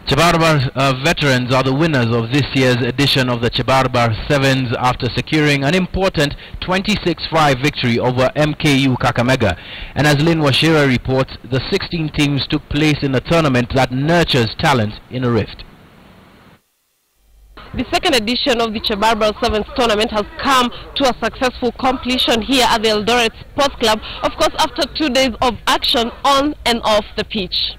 CHEBARBAR veterans are the winners of this year's edition of the CHEBARBAR Sevens after securing an important 26-5 victory over MKU Kakamega. And as Lynn Washira reports, the 16 teams took place in a tournament that nurtures talent in a rift. The second edition of the CHEBARBAR Sevens tournament has come to a successful completion here at the Eldoret Sports Club, of course after 2 days of action on and off the pitch.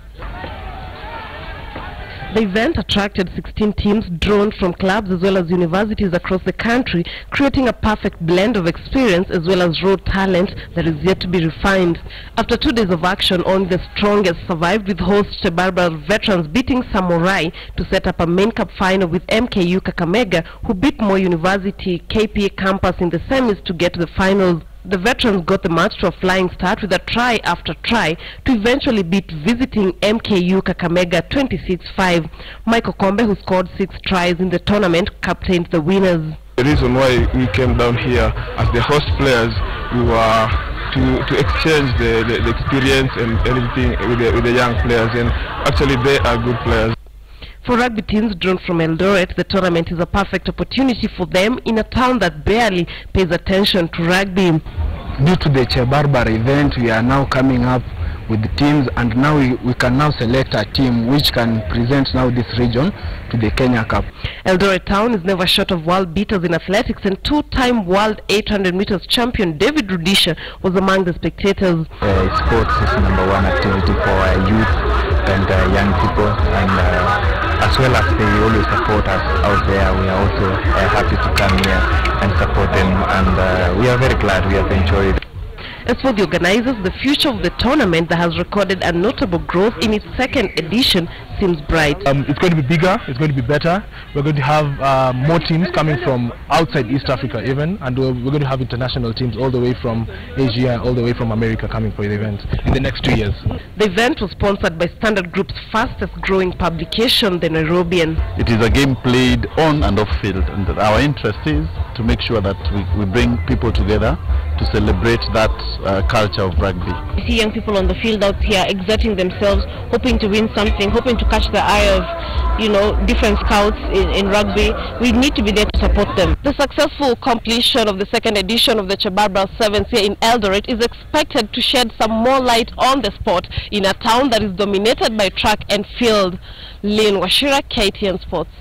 The event attracted 16 teams drawn from clubs as well as universities across the country, creating a perfect blend of experience as well as raw talent that is yet to be refined. After 2 days of action, only the strongest survived, with host CHEBARBAR veterans beating Samurai to set up a main cup final with MKU Kakamega, who beat Moi University KPA campus in the semis to get to the finals. The veterans got the match to a flying start with a try after try to eventually beat visiting MKU Kakamega 26-5. Michael Kombe, who scored 6 tries in the tournament, captained the winners. The reason why we came down here as the host players, we were to exchange the experience and everything with the young players, and actually they are good players. For rugby teams drawn from Eldoret, the tournament is a perfect opportunity for them in a town that barely pays attention to rugby. Due to the CHEBARBAR event, we are now coming up with the teams, and now we can now select a team which can present now this region to the Kenya Cup. Eldoret town is never short of world beaters in athletics, and 2-time world 800 meters champion David Rudisha was among the spectators. Sports is #1 activity for our youth and young people, and as well as they always support us out there, we are also happy to come here and support them, and we are very glad we have enjoyed. As for the organizers, the future of the tournament that has recorded a notable growth in its second edition seems bright. It's going to be bigger, it's going to be better. We're going to have more teams coming from outside East Africa even, and we're going to have international teams all the way from Asia, all the way from America coming for the event in the next 2 years. The event was sponsored by Standard Group's fastest growing publication, The Nairobian. It is a game played on and off field, and our interest is to make sure that we bring people together to celebrate that culture of rugby. You see young people on the field out here exerting themselves, hoping to win something, hoping to catch the eye of, different scouts in rugby. We need to be there to support them. The successful completion of the second edition of the CHEBARBAR Sevens here in Eldoret is expected to shed some more light on the sport in a town that is dominated by track and field. Lynn Washira, KTN Sports.